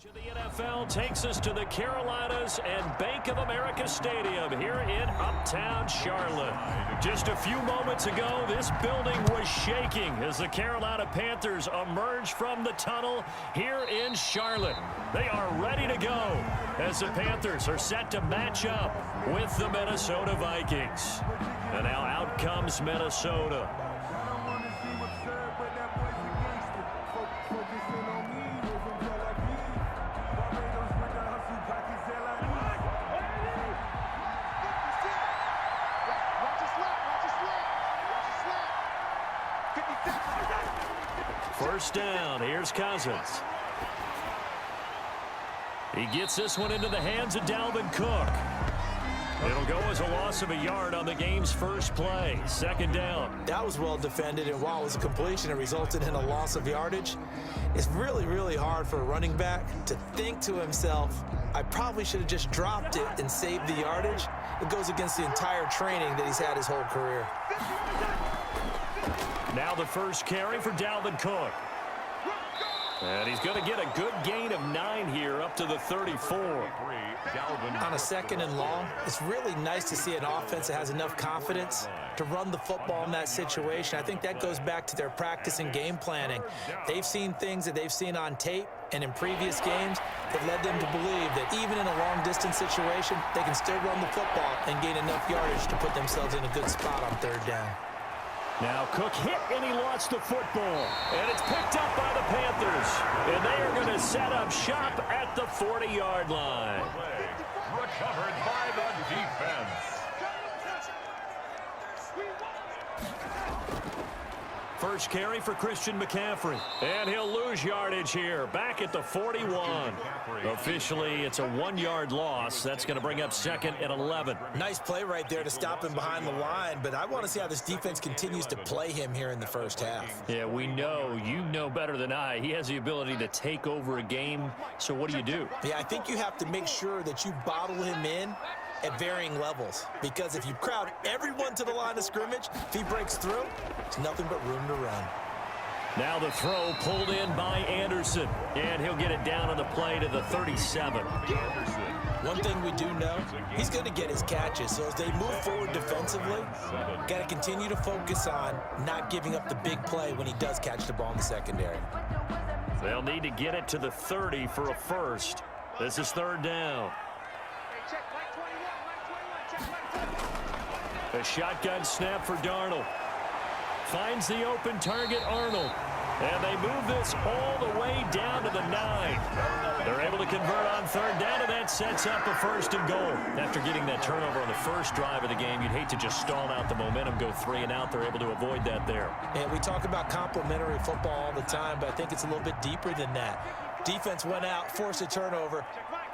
The NFL takes us to the Carolinas and Bank of America Stadium here in Uptown Charlotte. Just a few moments ago, this building was shaking as the Carolina Panthers emerged from the tunnel here in Charlotte. They are ready to go as the Panthers are set to match up with the Minnesota Vikings. And now out comes Minnesota. First down, here's Cousins. He gets this one into the hands of Dalvin Cook. It'll go as a loss of a yard on the game's first play. Second down. That was well defended, and while it was a completion, it resulted in a loss of yardage. It's really, really hard for a running back to think to himself, I probably should have just dropped it and saved the yardage. It goes against the entire training that he's had his whole career. Now the first carry for Dalvin Cook. And he's going to get a good gain of 9 here up to the 34. On a second and long, it's really nice to see an offense that has enough confidence to run the football in that situation. I think that goes back to their practice and game planning. They've seen things that they've seen on tape and in previous games that led them to believe that even in a long-distance situation, they can still run the football and gain enough yardage to put themselves in a good spot on third down. Now Cook hit and he lost the football. And it's picked up by the Panthers. And they are going to set up shop at the 40-yard line. Recovered by the defense. First carry for Christian McCaffrey. And he'll lose yardage here. Back at the 41. Officially, it's a 1-yard loss. That's going to bring up second and 11. Nice play right there to stop him behind the line, but I want to see how this defense continues to play him here in the first half. Yeah, we know. You know better than I. He has the ability to take over a game. So what do? Yeah, I think you have to make sure that you bottle him in at varying levels, because if you crowd everyone to the line of scrimmage, if he breaks through, it's nothing but room to run. Now the throw pulled in by Anderson, and he'll get it down on the play to the 37. One thing we do know, he's going to get his catches, so as they move forward defensively, got to continue to focus on not giving up the big play when he does catch the ball in the secondary. They'll need to get it to the 30 for a first. This is third down. A shotgun snap for Darnold. Finds the open target, Arnold. And they move this all the way down to the 9. They're able to convert on third down, and that sets up a first and goal. After getting that turnover on the first drive of the game, you'd hate to just stall out the momentum, go 3 and out. They're able to avoid that there. And we talk about complementary football all the time, but I think it's a little bit deeper than that. Defense went out, forced a turnover,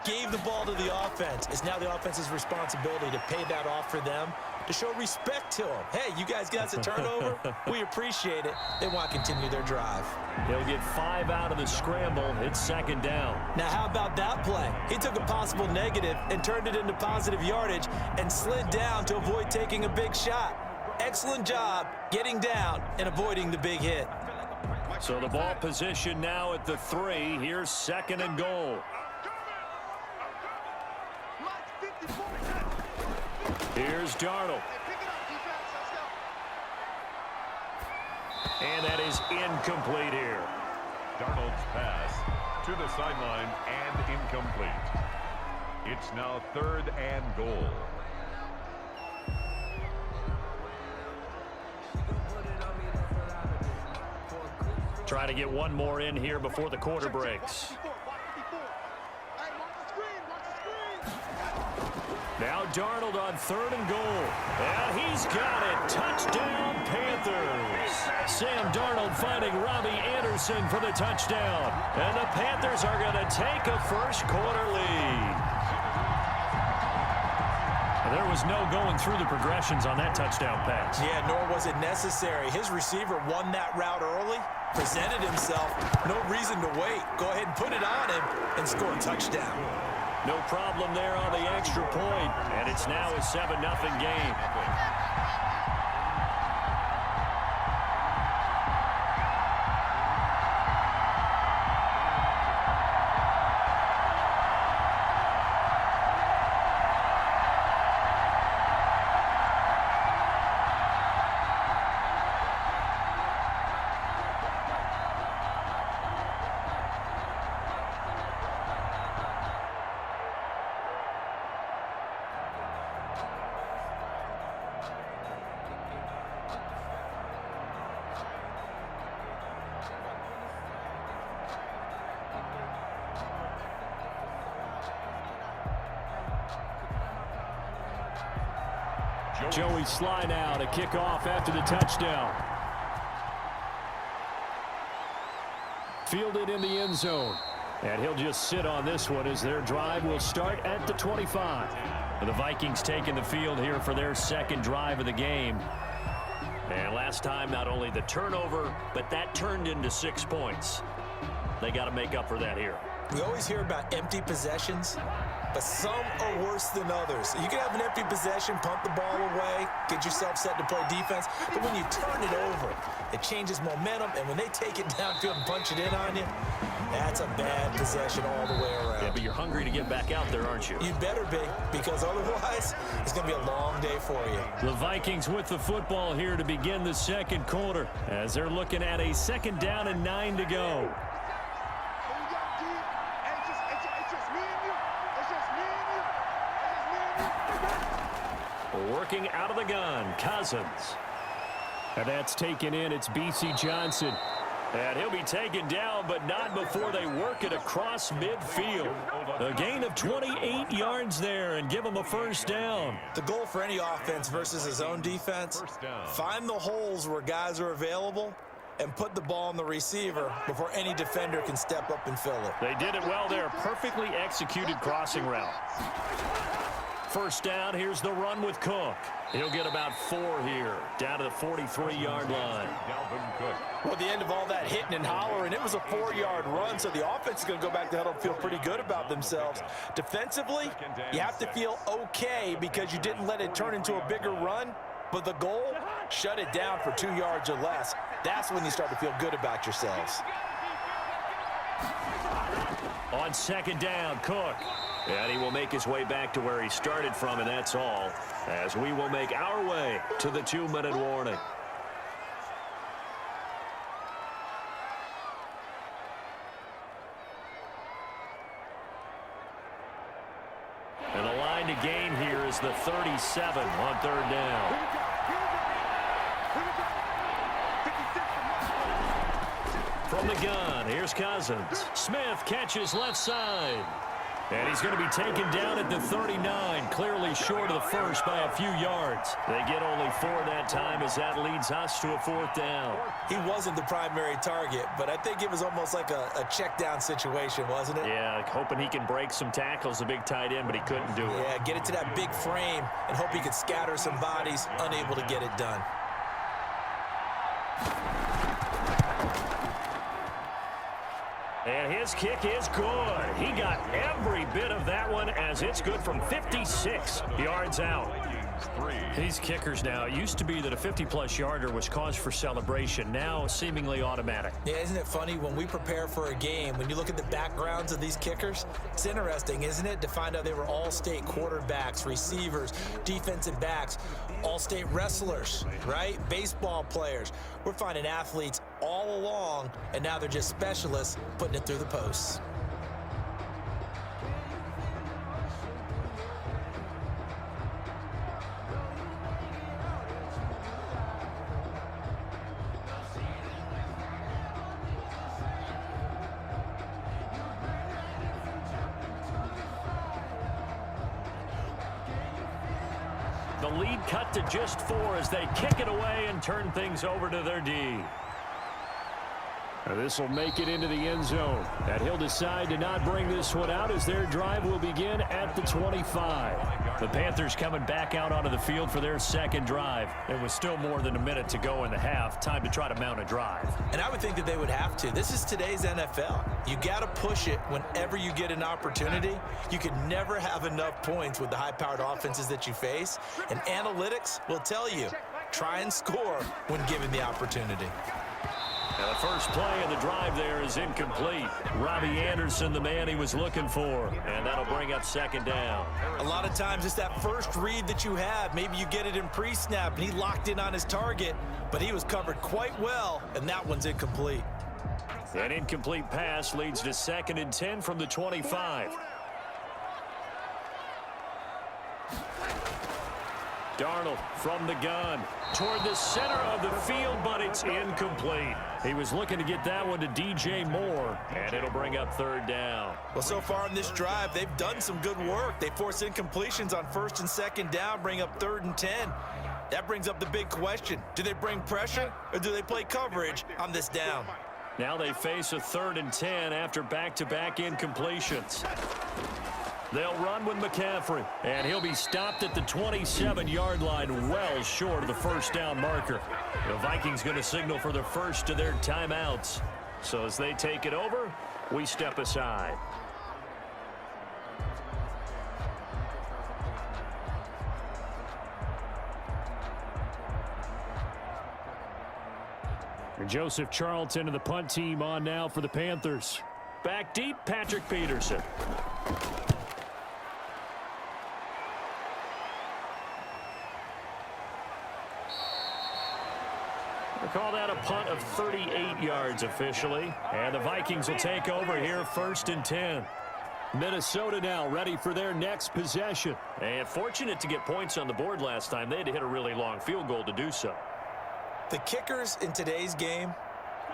gave the ball to the offense. It's now the offense's responsibility to pay that off for them, to show respect to them. Hey, you guys got us a turnover. We appreciate it. They want to continue their drive. They'll get 5 out of the scramble. It's second down. Now, how about that play? He took a possible negative and turned it into positive yardage and slid down to avoid taking a big shot. Excellent job getting down and avoiding the big hit. So the ball position now at the 3. Here's second and goal. Here's Darnold. And that is incomplete here. Darnold's pass to the sideline and incomplete. It's now third and goal. Try to get one more in here before the quarter breaks. Now Darnold on third and goal. And he's got it. Touchdown, Panthers. Sam Darnold finding Robbie Anderson for the touchdown. And the Panthers are going to take a first quarter lead. There was no going through the progressions on that touchdown pass. Yeah, nor was it necessary. His receiver won that route early, presented himself. No reason to wait. Go ahead and put it on him and score a touchdown. No problem there on the extra point, and it's now a 7-0 game. Joey Sly now to kick off after the touchdown. Fielded in the end zone. And he'll just sit on this one as their drive will start at the 25. The Vikings taking the field here for their second drive of the game. And last time, not only the turnover, but that turned into 6 points. They got to make up for that here. We always hear about empty possessions, but some are worse than others. You can have an empty possession, pump the ball away, get yourself set to play defense, but when you turn it over, it changes momentum, and when they take it downfield and punch it in on you, that's a bad possession all the way around. Yeah, but you're hungry to get back out there, aren't you? You better be, because otherwise, it's going to be a long day for you. The Vikings with the football here to begin the second quarter as they're looking at a 2nd down and 9 to go. Working out of the gun, Cousins. And that's taken in. It's B.C. Johnson. And he'll be taken down, but not before they work it across midfield. A gain of 28 yards there and give him a 1st down. The goal for any offense versus his own defense, find the holes where guys are available and put the ball on the receiver before any defender can step up and fill it. They did it well there. Perfectly executed crossing route. 1st down, here's the run with Cook. He'll get about 4 here, down to the 43-yard line. Well, at the end of all that hitting and hollering, it was a 4-yard run, so the offense is going to go back to huddle and feel pretty good about themselves. Defensively, you have to feel okay because you didn't let it turn into a bigger run, but the goal, shut it down for 2 yards or less. That's when you start to feel good about yourselves. On 2nd down, Cook. And he will make his way back to where he started from, and that's all, as we will make our way to the 2-minute warning. And the line to gain here is the 37 on 3rd down. From the gun, here's Cousins. Smith catches left side. And he's going to be taken down at the 39, clearly short of the 1st by a few yards. They get only 4 that time as that leads us to a 4th down. He wasn't the primary target, but I think it was almost like a check down situation, wasn't it? Yeah, hoping he can break some tackles, a big tight end, but he couldn't do it. Yeah, get it to that big frame and hope he could scatter some bodies, unable to get it done. And his kick is good. He got every bit of that one as it's good from 56 yards out. These kickers now, it used to be that a 50-plus yarder was cause for celebration. Now seemingly automatic. Yeah, isn't it funny when we prepare for a game, when you look at the backgrounds of these kickers, it's interesting, isn't it, to find out they were all-state quarterbacks, receivers, defensive backs, all-state wrestlers, right? Baseball players. We're finding athletes all along, and now they're just specialists putting it through the posts. The lead cut to just 4 as they kick it away and turn things over to their D. This will make it into the end zone. And he'll decide to not bring this one out as their drive will begin at the 25. The Panthers coming back out onto the field for their second drive. There was still more than a minute to go in the half. Time to try to mount a drive. And I would think that they would have to. This is today's NFL. You got to push it whenever you get an opportunity. You can never have enough points with the high-powered offenses that you face. And analytics will tell you, try and score when given the opportunity. Now the first play of the drive there is incomplete. Robbie Anderson, the man he was looking for. And that'll bring up 2nd down. A lot of times it's that first read that you have. Maybe you get it in pre-snap and he locked in on his target, but he was covered quite well, and that one's incomplete. An incomplete pass leads to 2nd and 10 from the 25. Darnold from the gun toward the center of the field, but it's incomplete. He was looking to get that one to DJ Moore, and it'll bring up third down. Well, so far in this drive, they've done some good work. They force incompletions on first and second down, bring up 3rd and 10. That brings up the big question. Do they bring pressure, or do they play coverage on this down? Now they face a 3rd and 10 after back-to-back incompletions. They'll run with McCaffrey, and he'll be stopped at the 27-yard line, well short of the first down marker. The Vikings going to signal for the first of their timeouts. So as they take it over, we step aside. Joseph Charlton and the punt team on now for the Panthers. Back deep, Patrick Peterson. They call that a punt of 38 yards officially. And the Vikings will take over here 1st and 10. Minnesota now ready for their next possession. And fortunate to get points on the board last time. They had to hit a really long field goal to do so. The kickers in today's game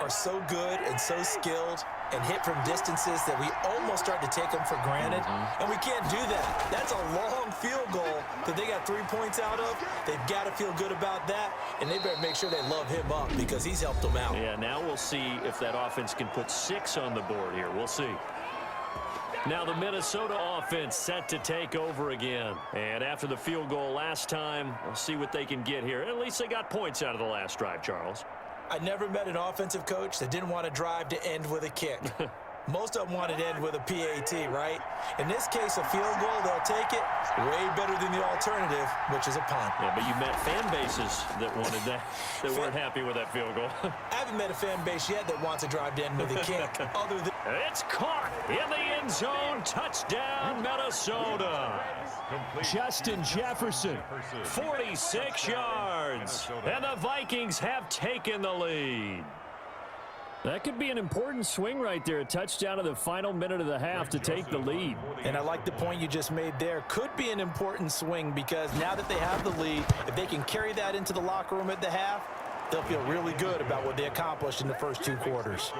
are so good and so skilled and hit from distances that we almost start to take them for granted. And we can't do that. That's a long field goal that they got 3 points out of. They've got to feel good about that, and they better make sure they love him up because he's helped them out. Yeah, now we'll see if that offense can put 6 on the board here. We'll see. Now the Minnesota offense set to take over again. And after the field goal last time, we'll see what they can get here. At least they got points out of the last drive, Charles. I never met an offensive coach that didn't want to drive to end with a kick. Most of them wanted to end with a PAT, right? In this case, a field goal, they'll take it way better than the alternative, which is a punt. Yeah, but you met fan bases that wanted that, that weren't happy with that field goal. I haven't met a fan base yet that wants to drive to end with a kick. Other than it's caught in the end zone. Touchdown, Minnesota. Justin Jefferson, 46 yards. And the Vikings have taken the lead. That could be an important swing right there. A touchdown in the final minute of the half to take the lead. And I like the point you just made there. Could be an important swing because now that they have the lead, if they can carry that into the locker room at the half, they'll feel really good about what they accomplished in the first 2 quarters.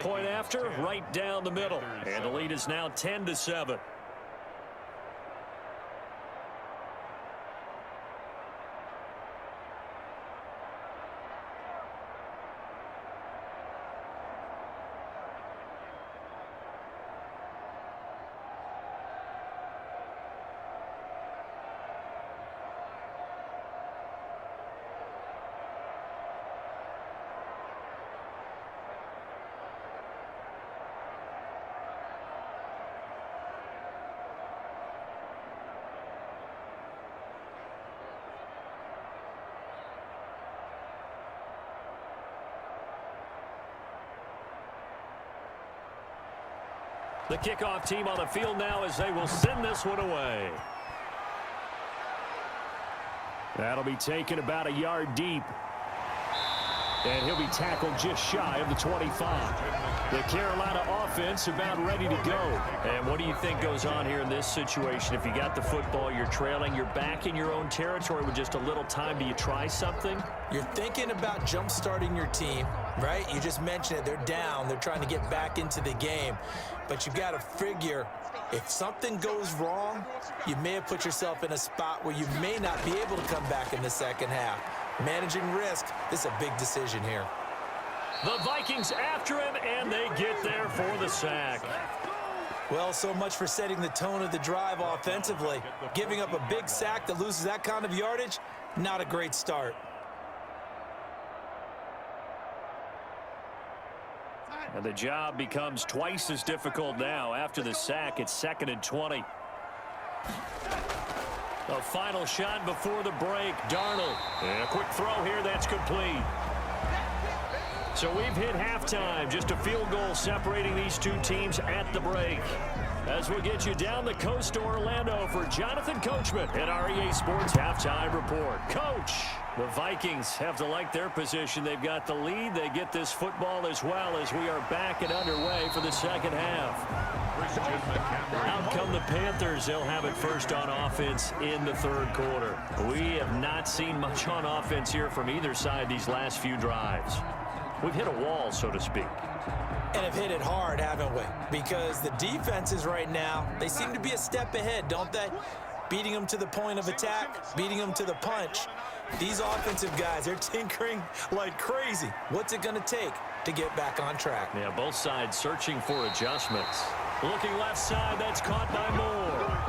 Point after, right down the middle. And the lead is now 10-7. The kickoff team on the field now as they will send this one away. That'll be taken about a yard deep. And he'll be tackled just shy of the 25. The Carolina offense about ready to go. And what do you think goes on here in this situation? If you got the football, you're trailing, you're back in your own territory with just a little time. Do you try something? You're thinking about jump-starting your team, right? You just mentioned it. They're down. They're trying to get back into the game. But you got to figure if something goes wrong, you may have put yourself in a spot where you may not be able to come back in the second half. Managing risk, this is a big decision here. The Vikings after him, and they get there for the sack. Well, so much for setting the tone of the drive offensively. Giving up a big sack that loses that kind of yardage, not a great start. And the job becomes twice as difficult now. After the sack, it's 2nd and 20. A final shot before the break. Darnold. And a quick throw here that's complete. So we've hit halftime. Just a field goal separating these two teams at the break. As we'll get you down the coast to Orlando for Jonathan Coachman at our EA Sports Halftime Report. Coach, the Vikings have to like their position. They've got the lead. They get this football as well as we are back and underway for the second half. Out come the Panthers. They'll have it first on offense in the third quarter. We have not seen much on offense here from either side these last few drives. We've hit a wall, so to speak. And have hit it hard, haven't we? Because the defenses right now, they seem to be a step ahead, don't they? Beating them to the point of attack, beating them to the punch. These offensive guys, they're tinkering like crazy. What's it going to take to get back on track? Yeah, both sides searching for adjustments. Looking left side, that's caught by Moore.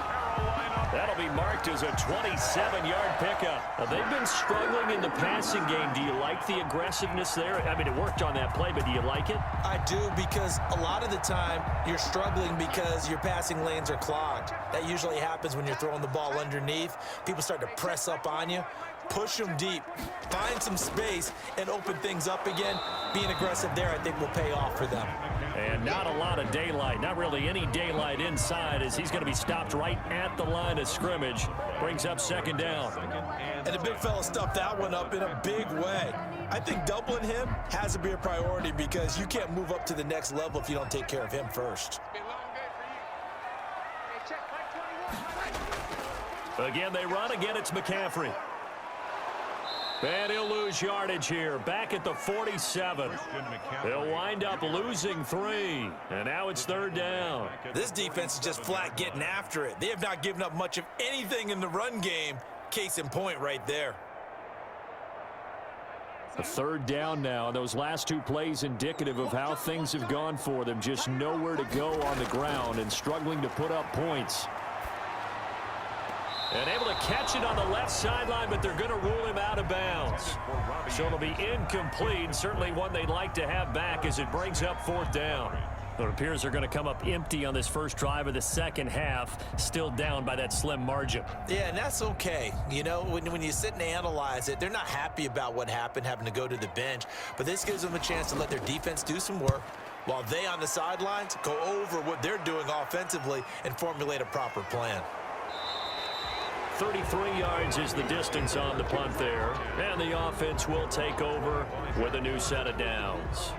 That'll be marked as a 27-yard pickup. Now, they've been struggling in the passing game. Do you like the aggressiveness there? I mean, it worked on that play, but do you like it? I do, because a lot of the time you're struggling because your passing lanes are clogged. That usually happens when you're throwing the ball underneath. People start to press up on you. Push them deep, find some space, and open things up again. Being aggressive there, I think, will pay off for them. And not a lot of daylight, not really any daylight inside, as he's going to be stopped right at the line of scrimmage. Brings up second down. And the big fella stuffed that one up in a big way. I think doubling him has to be a priority, because you can't move up to the next level if you don't take care of him first. Again, they run. Again, it's McCaffrey. And he'll lose yardage here, back at the 47. They'll wind up losing 3, and now it's third down. This defense is just flat getting after it. They have not given up much of anything in the run game. Case in point right there. A third down now. Those last two plays indicative of how things have gone for them. Just nowhere to go on the ground and struggling to put up points. And able to catch it on the left sideline, but they're going to rule him out of bounds. So it'll be incomplete. Certainly one they'd like to have back as it brings up fourth down. It appears they're going to come up empty on this first drive of the second half, still down by that slim margin. Yeah, and that's okay. You know, when you sit and analyze it, they're not happy about what happened, having to go to the bench. But this gives them a chance to let their defense do some work, while they on the sidelines go over what they're doing offensively and formulate a proper plan. 33 yards is the distance on the punt there. And the offense will take over with a new set of downs.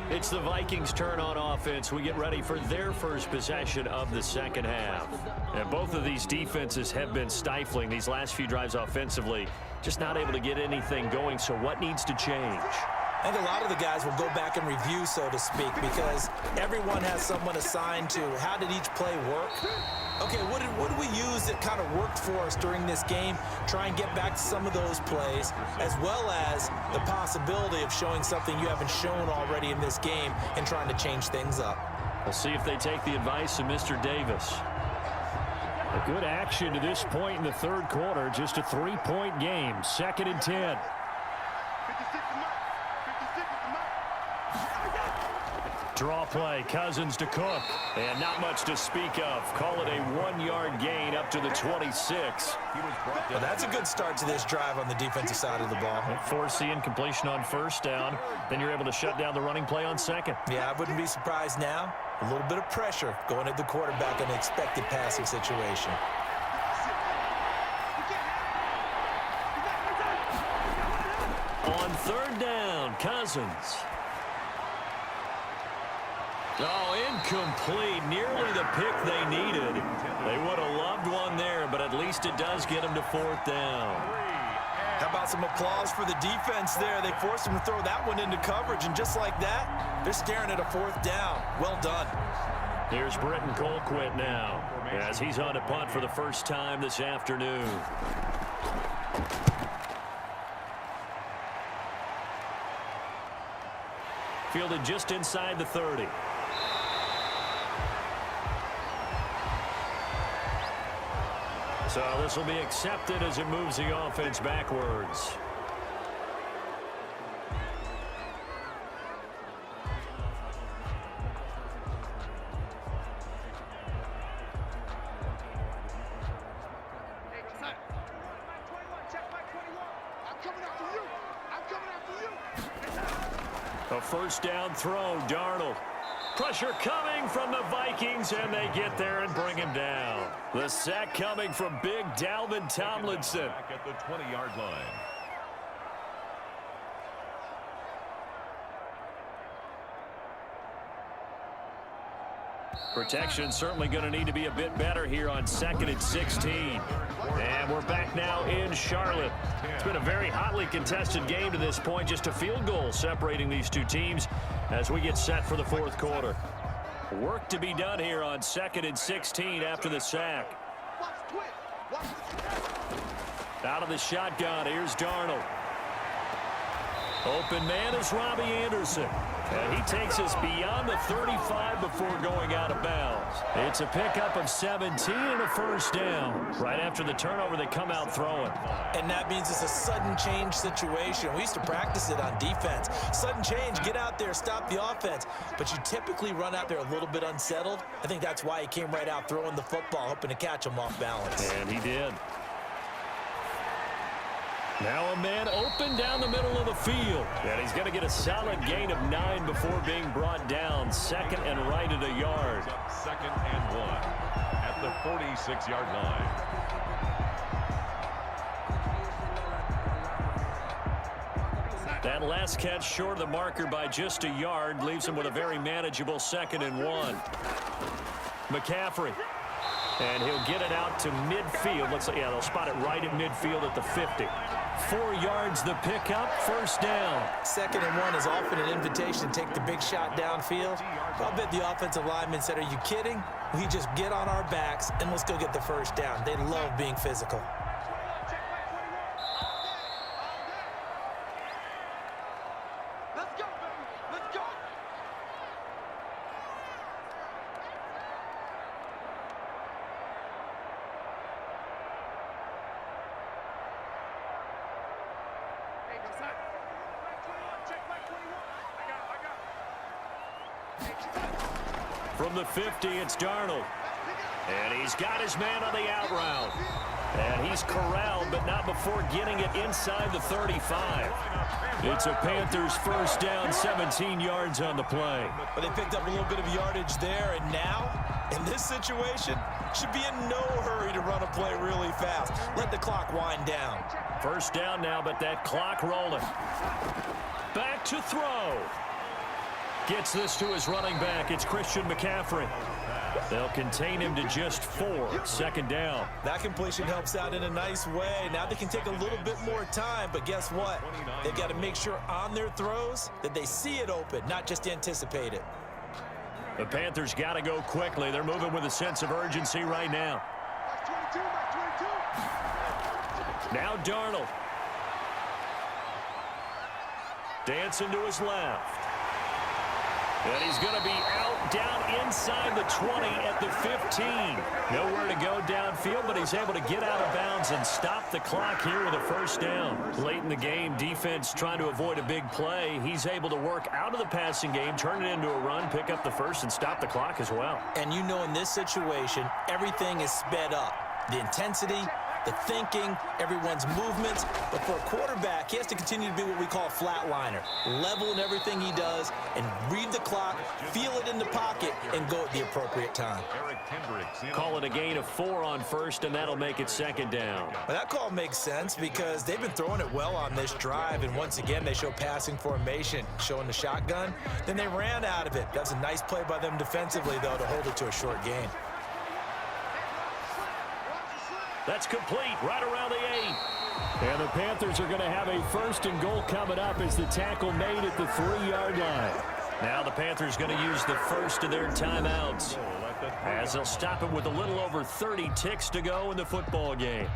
It's the Vikings' turn on offense. We get ready for their first possession of the second half. And both of these defenses have been stifling these last few drives offensively. Just not able to get anything going. So what needs to change? I think a lot of the guys will go back and review, so to speak, because everyone has someone assigned to how did each play work. Okay, what did we use that kind of worked for us during this game? Try and get back to some of those plays, as well as the possibility of showing something you haven't shown already in this game and trying to change things up. We'll see if they take the advice of Mr. Davis. A good action to this point in the third quarter. Just a 3-point game. 2nd and 10. Draw play, Cousins to Cook, and not much to speak of. Call it a 1-yard gain up to the 26. Well, that's a good start to this drive on the defensive side of the ball. Force the incompletion on first down, then you're able to shut down the running play on second. Yeah, I wouldn't be surprised now. A little bit of pressure going at the quarterback in an expected passing situation. On third down, Cousins. Oh, incomplete. Nearly the pick they needed. They would have loved one there, but at least it does get them to fourth down. How about some applause for the defense there? They forced him to throw that one into coverage, and just like that, they're staring at a fourth down. Well done. Here's Britton Colquitt now, as he's on a punt for the first time this afternoon. Fielded just inside the 30. So this will be accepted as it moves the offense backwards. A first down throw, Darnold. Pressure coming from the Vikings, and they get there and bring him down. The sack coming from big Dalvin Tomlinson. Back at the 20-yard line. Protection certainly going to need to be a bit better here on 2nd and 16. And we're back now in Charlotte. It's been a very hotly contested game to this point. Just a field goal separating these two teams as we get set for the fourth quarter. Work to be done here on 2nd and 16 after the sack. Out of the shotgun, here's Darnold. Open man is Robbie Anderson. And he takes us beyond the 35 before going out of bounds. It's a pickup of 17 and a first down. Right after the turnover, they come out throwing. And that means it's a sudden change situation. We used to practice it on defense. Sudden change, get out there, stop the offense. But you typically run out there a little bit unsettled. I think that's why he came right out throwing the football, hoping to catch him off balance. And he did. Now a man open down the middle of the field. And he's going to get a solid gain of 9 before being brought down. 2nd and right at a yard. 2nd and 1 at the 46-yard line. That last catch short of the marker by just a yard leaves him with a very manageable 2nd and 1. McCaffrey. And he'll get it out to midfield. Looks like, yeah, they'll spot it right at midfield at the 50. 4 yards the pickup, first down. 2nd and 1 is often an invitation to take the big shot downfield. I'll bet the offensive lineman said, are you kidding? We just get on our backs and let's go get the first down. They love being physical. From the 50, it's Darnold. And he's got his man on the out route. And he's corralled, but not before getting it inside the 35. It's a Panthers first down, 17 yards on the play. But they picked up a little bit of yardage there, and now, in this situation, should be in no hurry to run a play really fast. Let the clock wind down. First down now, but that clock rolling. Back to throw. Gets this to his running back. It's Christian McCaffrey. They'll contain him to just 4. 2nd down. That completion helps out in a nice way. Now they can take a little bit more time, but guess what? They've got to make sure on their throws that they see it open, not just anticipate it. The Panthers got to go quickly. They're moving with a sense of urgency right now. Now Darnold. Dancing to his left. And he's going to be out down inside the 20 at the 15. Nowhere to go downfield, but he's able to get out of bounds and stop the clock here with a first down. Late in the game, defense trying to avoid a big play. He's able to work out of the passing game, turn it into a run, pick up the first, and stop the clock as well. And you know in this situation, everything is sped up. The intensity, the thinking, everyone's movements. But for a quarterback, he has to continue to be what we call a flatliner. Level in everything he does and read the clock, feel it in the pocket, and go at the appropriate time. Call it a gain of 4 on first, and that'll make it 2nd down. Well, that call makes sense because they've been throwing it well on this drive, and once again, they show passing formation, showing the shotgun. Then they ran out of it. That's a nice play by them defensively, though, to hold it to a short gain. That's complete right around the 8. And the Panthers are going to have a 1st and goal coming up as the tackle made at the 3-yard line. Now the Panthers going to use the first of their timeouts as they'll stop it with a little over 30 ticks to go in the football game.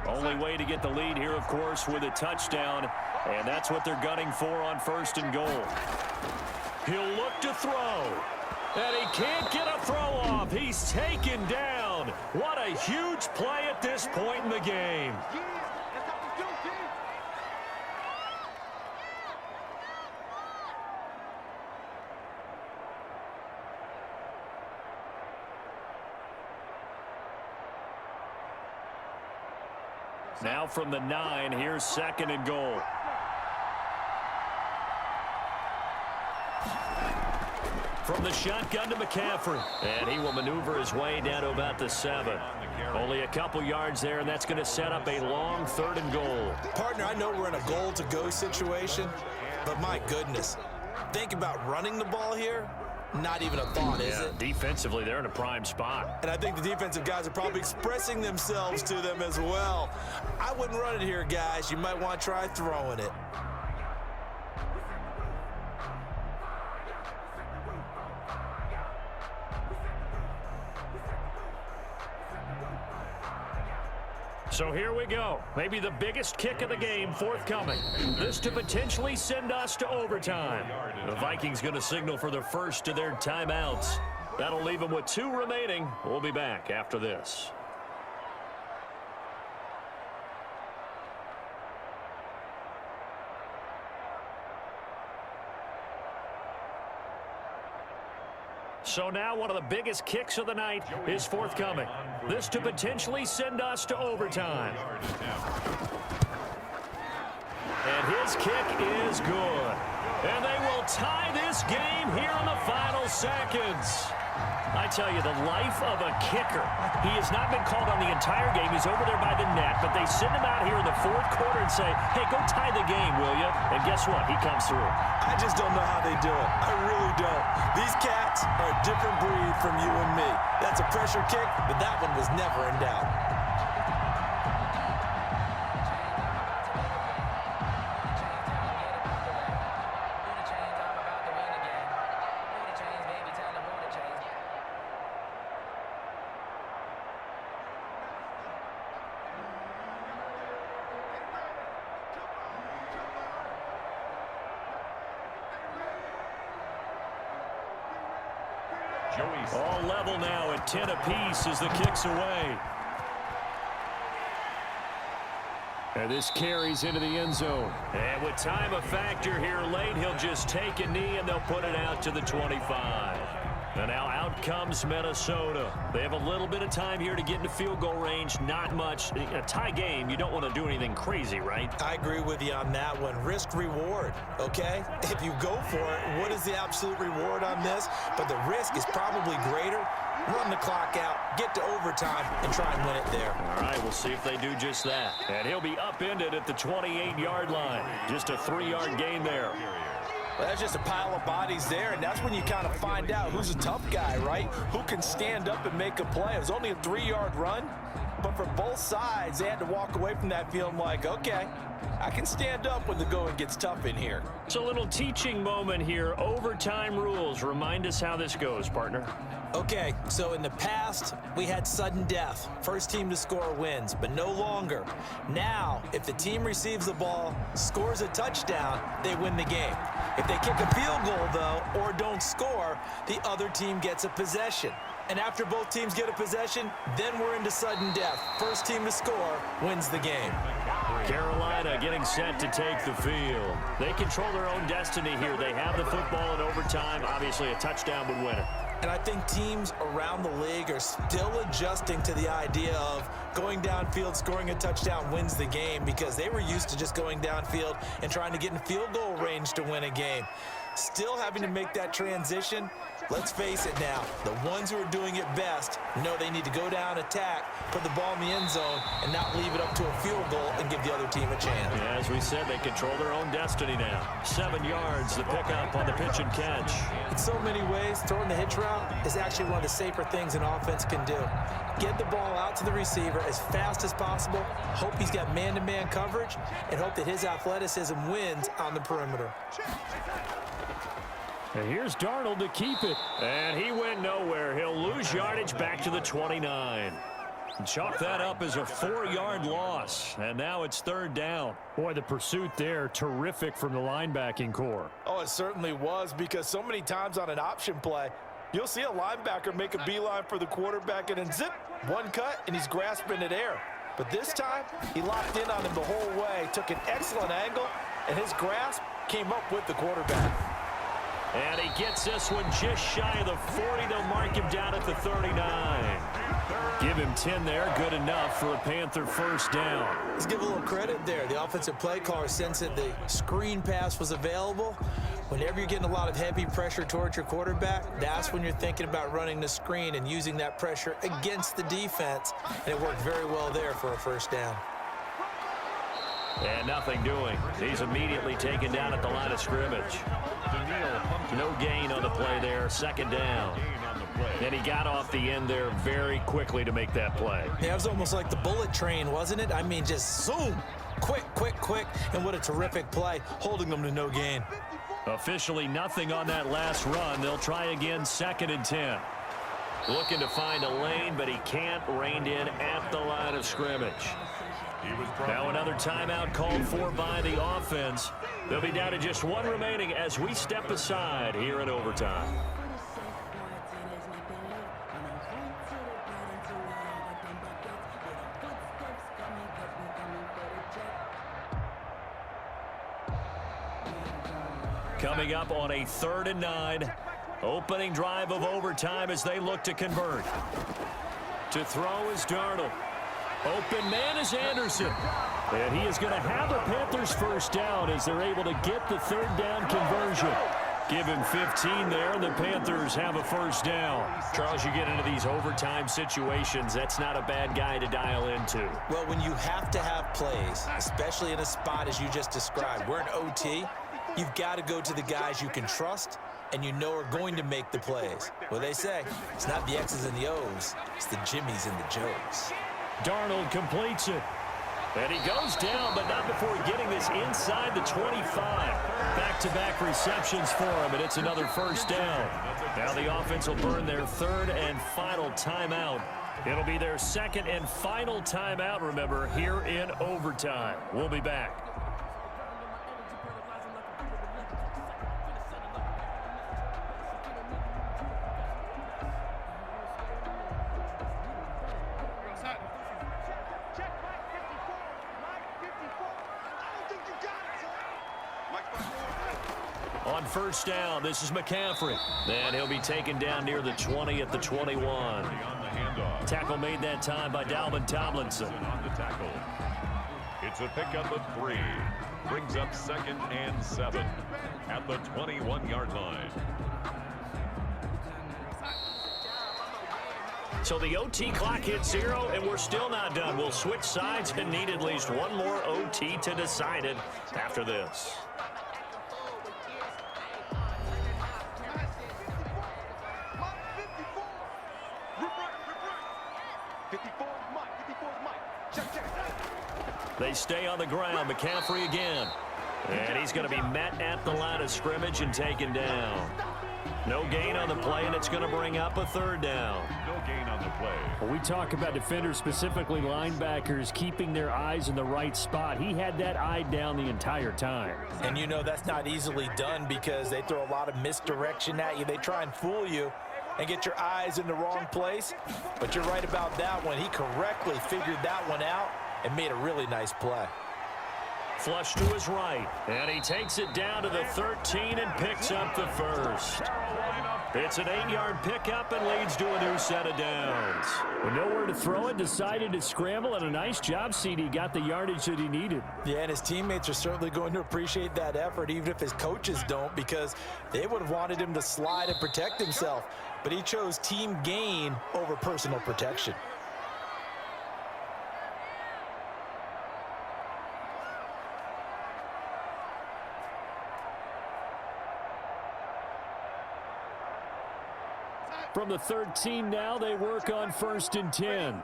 Only way to get the lead here, of course, with a touchdown. And that's what they're gunning for on 1st and goal. He'll look to throw. And he can't get a throw off. He's taken down. What a huge play at this point in the game. Now from the 9, here's 2nd and goal. From the shotgun to McCaffrey. And he will maneuver his way down to about the 7. Only a couple yards there, and that's going to set up a long 3rd and goal. Partner, I know we're in a goal-to-go situation, but my goodness. Think about running the ball here. Not even a thought, is it? Defensively, they're in a prime spot. And I think the defensive guys are probably expressing themselves to them as well. I wouldn't run it here, guys. You might want to try throwing it. So here we go. Maybe the biggest kick of the game forthcoming. This to potentially send us to overtime. The Vikings going to signal for the first of their timeouts. That'll leave them with 2 remaining. We'll be back after this. So now one of the biggest kicks of the night is forthcoming. This to potentially send us to overtime. And his kick is good. And they will tie this game here in the final seconds. I tell you, the life of a kicker. He has not been called on the entire game. He's over there by the net, but they send him out here in the 4th quarter and say, hey, go tie the game, will you? And guess what? He comes through. I just don't know how they do it. I really don't. These cats are a different breed from you and me. That's a pressure kick, but that one was never in doubt. All level now at 10 apiece as the kick's away. And this carries into the end zone. And with time a factor here late, he'll just take a knee and they'll put it out to the 25. And now out comes Minnesota. They have a little bit of time here to get into field goal range. Not much. In a tie game, you don't want to do anything crazy, right? I agree with you on that one. Risk reward, okay? If you go for it, what is the absolute reward on this? But the risk is probably greater. Run the clock out, get to overtime, and try and win it there. All right, we'll see if they do just that. And he'll be upended at the 28-yard line. Just a 3-yard gain there. Well, that's just a pile of bodies there, and that's when you kind of find out who's a tough guy, right? Who can stand up and make a play. It was only a 3-yard run, but for both sides, they had to walk away from that feeling like, okay, I can stand up when the going gets tough in here. It's a little teaching moment here. Overtime rules. Remind us how this goes, partner. Okay, so in the past, we had sudden death. First team to score wins, but no longer. Now, if the team receives the ball, scores a touchdown, they win the game. If they kick a field goal, though, or don't score, the other team gets a possession. And after both teams get a possession, then we're into sudden death. First team to score wins the game. Carolina getting set to take the field. They control their own destiny here. They have the football in overtime. Obviously, a touchdown would win it. And I think teams around the league are still adjusting to the idea of going downfield, scoring a touchdown wins the game, because they were used to just going downfield and trying to get in field goal range to win a game. Still having to make that transition. Let's face it now, the ones who are doing it best know they need to go down, attack, put the ball in the end zone, and not leave it up to a field goal and give the other team a chance. Yeah, as we said, they control their own destiny now. 7 yards, the pickup on the pitch and catch. In so many ways, throwing the hitch route is actually one of the safer things an offense can do. Get the ball out to the receiver as fast as possible, hope he's got man-to-man coverage, and hope that his athleticism wins on the perimeter. And here's Darnold to keep it. And he went nowhere. He'll lose yardage back to the 29. And chalk that up as a 4-yard loss. And now it's 3rd down. Boy, the pursuit there, terrific from the linebacking core. Oh, it certainly was, because so many times on an option play, you'll see a linebacker make a beeline for the quarterback and then zip, one cut, and he's grasping at air. But this time, he locked in on him the whole way, took an excellent angle, and his grasp came up with the quarterback. And he gets this one just shy of the 40. They'll mark him down at the 39. Give him 10 there. Good enough for a Panther first down. Let's give a little credit there. The offensive play caller sensed that the screen pass was available. Whenever you're getting a lot of heavy pressure towards your quarterback, that's when you're thinking about running the screen and using that pressure against the defense. And it worked very well there for a first down. And nothing doing. He's immediately taken down at the line of scrimmage. No gain on the play there. Second down. And he got off the end there very quickly to make that play. Yeah, it was almost like the bullet train, wasn't it? I mean, just zoom. Quick, quick, quick. And what a terrific play, holding them to no gain. Officially nothing on that last run. They'll try again, second and 10. Looking to find a lane, but he can't. Reined in at the line of scrimmage. Now another timeout called for by the offense. They'll be down to just one remaining as we step aside here in overtime. Coming up on a 3rd and 9. Opening drive of overtime as they look to convert. To throw is Darnold. Open man is Anderson. And he is going to have a Panthers first down as they're able to get the 3rd down conversion. Give him 15 there, and the Panthers have a first down. Charles, you get into these overtime situations, that's not a bad guy to dial into. Well, when you have to have plays, especially in a spot as you just described, we're in OT, you've got to go to the guys you can trust and you know are going to make the plays. Well, they say it's not the X's and the O's, it's the Jimmies and the Joes. Darnold completes it. And he goes down, but not before getting this inside the 25. Back-to-back receptions for him, and it's another first down. Now the offense will burn their 3rd and final timeout. It'll be their 2nd and final timeout, remember, here in overtime. We'll be back. On first down, this is McCaffrey. Then he'll be taken down near the 20 at the 21. Tackle made that time by Dalvin Tomlinson. On the tackle. It's a pickup of 3. Brings up 2nd and 7 at the 21-yard line. So the OT clock hits 0, and we're still not done. We'll switch sides and need at least one more OT to decide it after this. They stay on the ground. McCaffrey again. And he's going to be met at the line of scrimmage and taken down. No gain on the play, and it's going to bring up a 3rd down. No gain on the play. When we talk about defenders, specifically linebackers, keeping their eyes in the right spot, he had that eye down the entire time. And you know that's not easily done because they throw a lot of misdirection at you. They try and fool you and get your eyes in the wrong place. But you're right about that one. He correctly figured that one out and made a really nice play. Flush to his right, and he takes it down to the 13 and picks up the first. It's an 8-yard pickup and leads to a new set of downs. With nowhere to throw it, decided to scramble, and a nice job, CD. Got the yardage that he needed. Yeah, and his teammates are certainly going to appreciate that effort, even if his coaches don't, because they would have wanted him to slide and protect himself. But he chose team gain over personal protection. From the 13 now, they work on 1st and 10.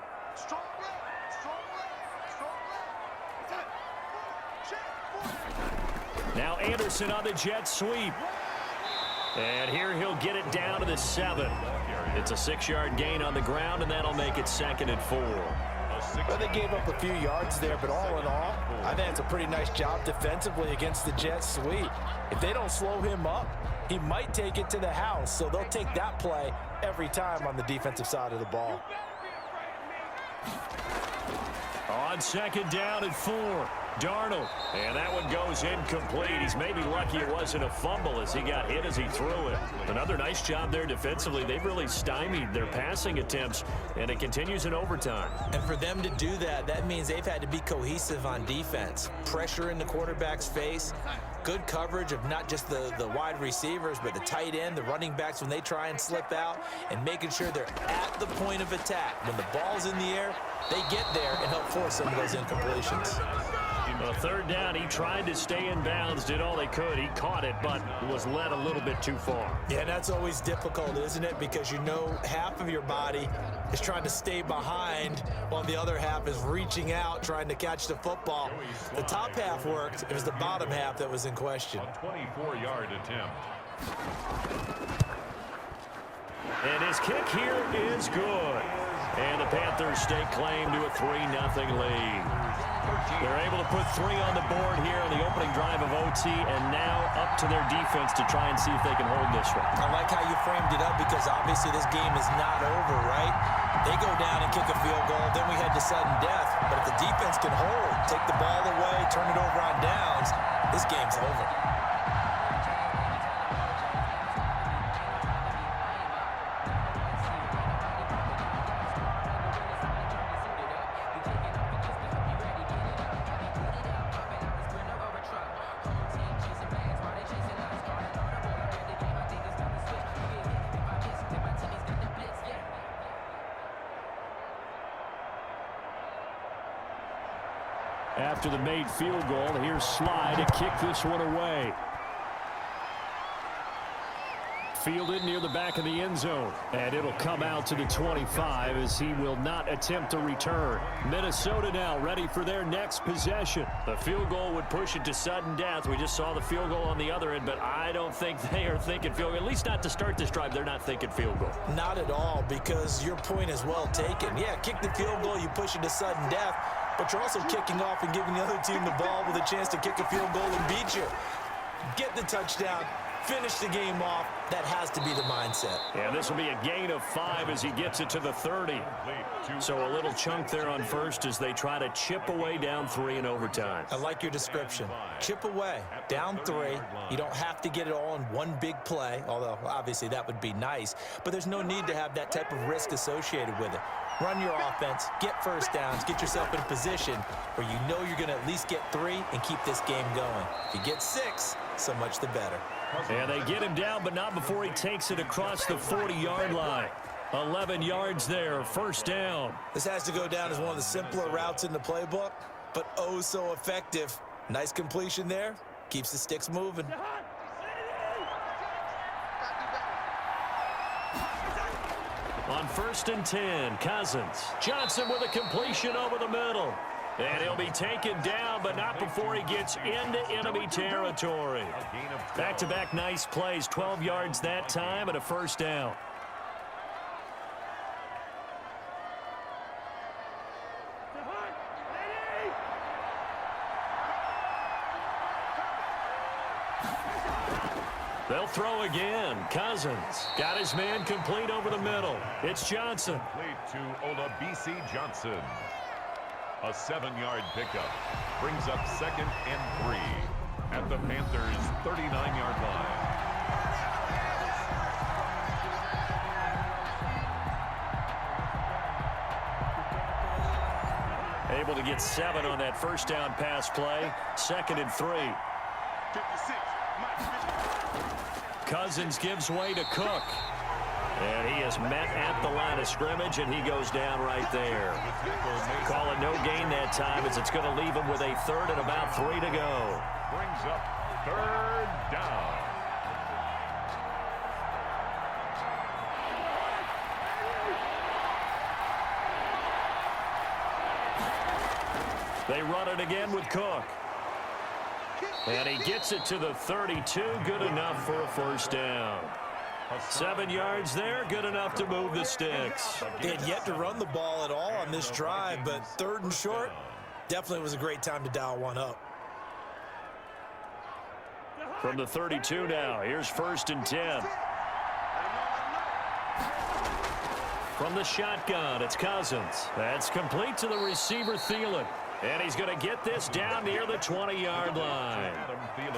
Now Anderson on the jet sweep. And here he'll get it down to the 7. It's a 6-yard gain on the ground, and that'll make it 2nd and 4. Well, they gave up a few yards there, but all in all, I think it's a pretty nice job defensively against the jet sweep. If they don't slow him up, he might take it to the house, so they'll take that play every time on the defensive side of the ball. On 2nd down and 4. Darnold, and that one goes incomplete. He's maybe lucky it wasn't a fumble as he got hit as he threw it. Another nice job there defensively. They've really stymied their passing attempts, and it continues in overtime. And for them to do that, that means they've had to be cohesive on defense. Pressure in the quarterback's face, good coverage of not just the wide receivers, but the tight end, the running backs when they try and slip out, and making sure they're at the point of attack. When the ball's in the air, they get there and help force some of those incompletions. Well, third down, he tried to stay in bounds, did all he could. He caught it, but was led a little bit too far. Yeah, and that's always difficult, isn't it? Because you know half of your body is trying to stay behind while the other half is reaching out, trying to catch the football. The top half worked. It was the bottom half that was in question. A 24-yard attempt. And his kick here is good. And the Panthers stake claim to a 3-0 lead. They're able to put 3 on the board here on the opening drive of OT, and now up to their defense to try and see if they can hold this one. I like how you framed it up because obviously this game is not over, right? They go down and kick a field goal, then we head to sudden death. But if the defense can hold, take the ball away, turn it over on downs, this game's over. After the made field goal, here's Sly to kick this one away. Fielded near the back of the end zone. And it'll come out to the 25 as he will not attempt a return. Minnesota now ready for their next possession. The field goal would push it to sudden death. We just saw the field goal on the other end, but I don't think they are thinking field goal. At least not to start this drive. They're not thinking field goal. Not at all, because your point is well taken. Yeah, kick the field goal, you push it to sudden death, but you're also kicking off and giving the other team the ball with a chance to kick a field goal and beat you. Get the touchdown, finish the game off. That has to be the mindset. Yeah, this will be a gain of 5 as he gets it to the 30. So a little chunk there on first as they try to chip away down 3 in overtime. I like your description. Chip away, down 3. You don't have to get it all in one big play, although obviously that would be nice. But there's no need to have that type of risk associated with it. Run your offense, get first downs, get yourself in a position where you know you're going to at least get 3 and keep this game going. If you get 6, so much the better. And they get him down, but not before he takes it across the 40-yard line. 11 yards there, first down. This has to go down as one of the simpler routes in the playbook, but oh so effective. Nice completion there, keeps the sticks moving. On 1st and 10, Cousins. Johnson with a completion over the middle. And he'll be taken down, but not before he gets into enemy territory. Back-to-back nice plays, 12 yards that time and a first down. They'll throw again. Cousins got his man complete over the middle. It's Johnson. Complete to Olabisi Johnson. A 7-yard pickup brings up 2nd and 3 at the Panthers' 39-yard line. Able to get 7 on that first down pass play. 2nd and 3. Cousins gives way to Cook. And he is met at the line of scrimmage, and he goes down right there. Call it no gain that time as it's going to leave him with a 3rd and about 3 to go. Brings up 3rd down. They run it again with Cook. And he gets it to the 32, good enough for a first down. 7 yards there, good enough to move the sticks. They had yet to run the ball at all on this drive, but 3rd and short, definitely was a great time to dial one up. From the 32 now, here's 1st and 10. From the shotgun, it's Cousins. That's complete to the receiver, Thielen. And he's going to get this down near the 20-yard line.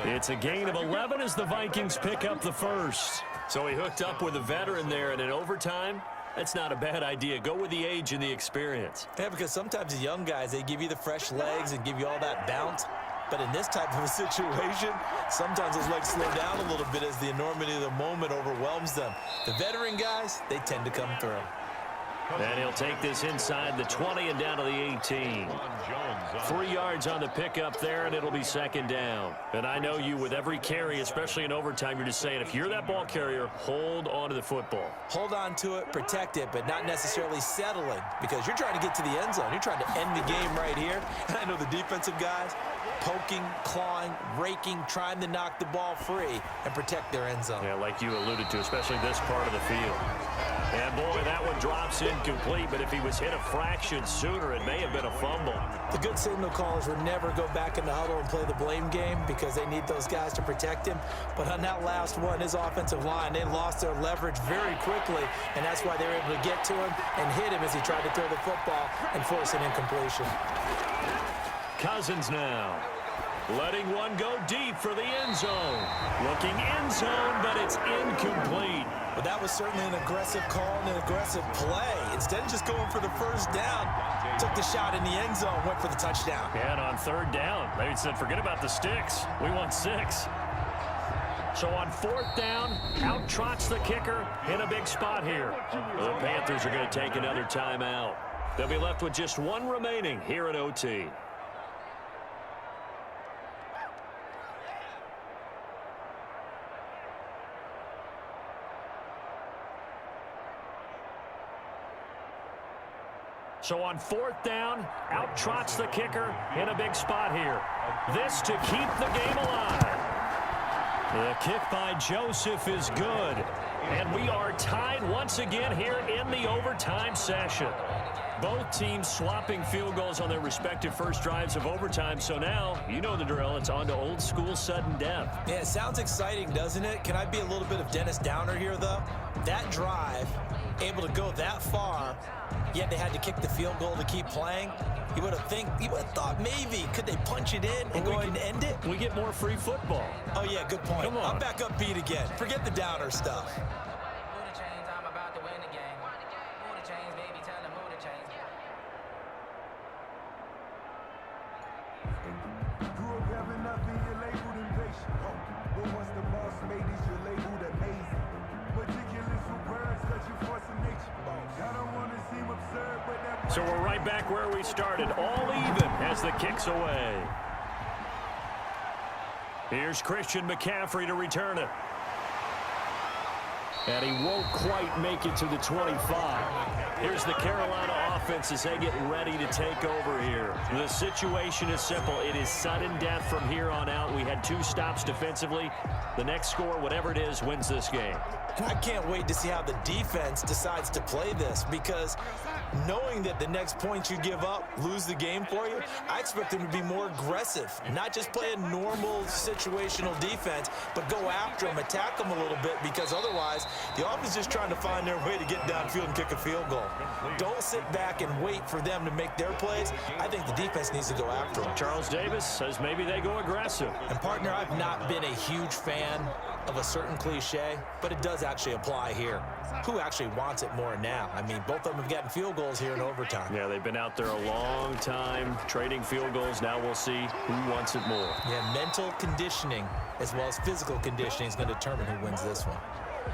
It's a gain of 11 as the Vikings pick up the first. So he hooked up with a veteran there, and in overtime, that's not a bad idea. Go with the age and the experience. Yeah, because sometimes the young guys, they give you the fresh legs and give you all that bounce. But in this type of a situation, sometimes those legs slow down a little bit as the enormity of the moment overwhelms them. The veteran guys, they tend to come through. And he'll take this inside the 20 and down to the 18. 3 yards on the pickup there, and it'll be second down. And I know you, with every carry, especially in overtime, you're just saying, if you're that ball carrier, hold on to the football. Hold on to it, protect it, but not necessarily settling, because you're trying to get to the end zone. You're trying to end the game right here. And I know the defensive guys, poking, clawing, raking, trying to knock the ball free and protect their end zone. Yeah, like you alluded to, especially this part of the field. And, boy, that one drops incomplete, but if he was hit a fraction sooner, it may have been a fumble. The good signal callers would never go back in the huddle and play the blame game because they need those guys to protect him. But on that last one, his offensive line, they lost their leverage very quickly, and that's why they were able to get to him and hit him as he tried to throw the football and force an incompletion. Cousins now. Letting one go deep for the end zone. Looking end zone, but it's incomplete. But that was certainly an aggressive call and an aggressive play. Instead of just going for the first down, took the shot in the end zone, went for the touchdown. And on third down, they said, forget about the sticks. We want 6. So on fourth down, out trots the kicker in a big spot here. The Panthers are going to take another timeout. They'll be left with just one remaining here at OT. So on fourth down, out trots the kicker in a big spot here. This to keep the game alive. The kick by Joseph is good. And we are tied once again here in the overtime session. Both teams swapping field goals on their respective first drives of overtime. So now, you know the drill. It's on to old school sudden death. Yeah, it sounds exciting, doesn't it? Can I be a little bit of Dennis Downer here, though? That drive, able to go that far, yet they had to kick the field goal to keep playing. You would have thought maybe, could they punch it in and go ahead and end it? We get more free football. Oh, yeah, good point. Come on. I'm back upbeat again. Forget the Downer stuff. So we're right back where we started, all even as the kick's away. Here's Christian McCaffrey to return it. And he won't quite make it to the 25. Here's the Carolina offense as they get ready to take over here. The situation is simple. It is sudden death from here on out. We had 2 stops defensively. The next score, whatever it is, wins this game. And I can't wait to see how the defense decides to play this, because knowing that the next point you give up, lose the game for you, I expect them to be more aggressive, not just play a normal situational defense, but go after them, attack them a little bit, because otherwise the offense is just trying to find their way to get downfield and kick a field goal. Don't sit back and wait for them to make their plays. I think the defense needs to go after them. Charles Davis says maybe they go aggressive. And partner, I've not been a huge fan of a certain cliche, but it does actually apply here. Who actually wants it more now? I mean, both of them have gotten field goals here in overtime. Yeah, they've been out there a long time trading field goals. Now we'll see who wants it more. Yeah, mental conditioning as well as physical conditioning is going to determine who wins this one.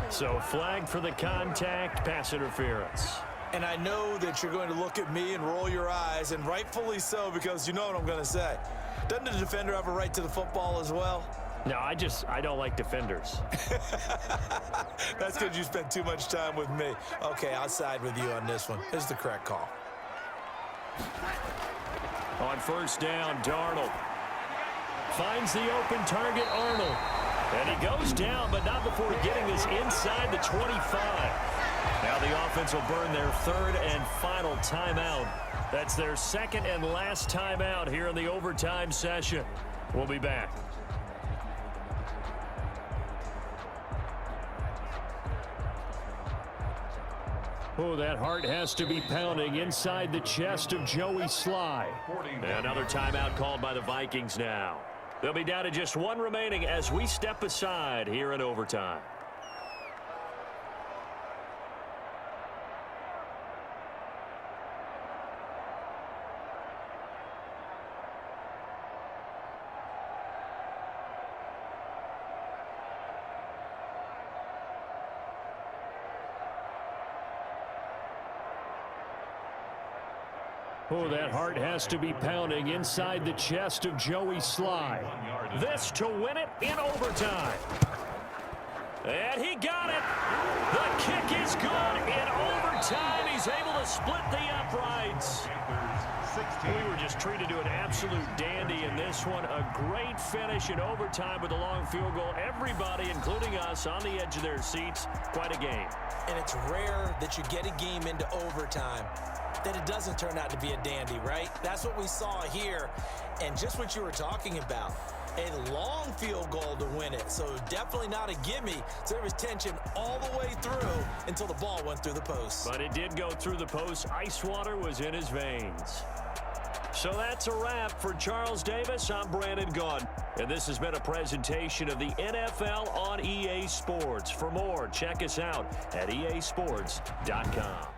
So flag for the contact, pass interference. And I know that you're going to look at me and roll your eyes, and rightfully so, because you know what I'm going to say. Doesn't the defender have a right to the football as well? No, I don't like defenders. That's because you spent too much time with me. Okay, I'll side with you on this one. This is the correct call. On first down, Darnold finds the open target, Arnold. And he goes down, but not before getting this inside the 25. Now the offense will burn their third and final timeout. That's their second and last timeout here in the overtime session. We'll be back. Oh, that heart has to be pounding inside the chest of Joey Sly. Another timeout called by the Vikings now. They'll be down to just one remaining as we step aside here in overtime. Oh, that heart has to be pounding inside the chest of Joey Sly. This to win it in overtime. And he got it. The kick is good in overtime. He's able to split the uprights. We were just treated to an absolute dandy in this one. A great finish in overtime with a long field goal. Everybody, including us, on the edge of their seats. Quite a game. And it's rare that you get a game into overtime that it doesn't turn out to be a dandy, right? That's what we saw here. And just what you were talking about, a long field goal to win it. So definitely not a gimme. So there was tension all the way through until the ball went through the post. But it did go through the post. Ice water was in his veins. So that's a wrap for Charles Davis. I'm Brandon Gaudin. And this has been a presentation of the NFL on EA Sports. For more, check us out at easports.com.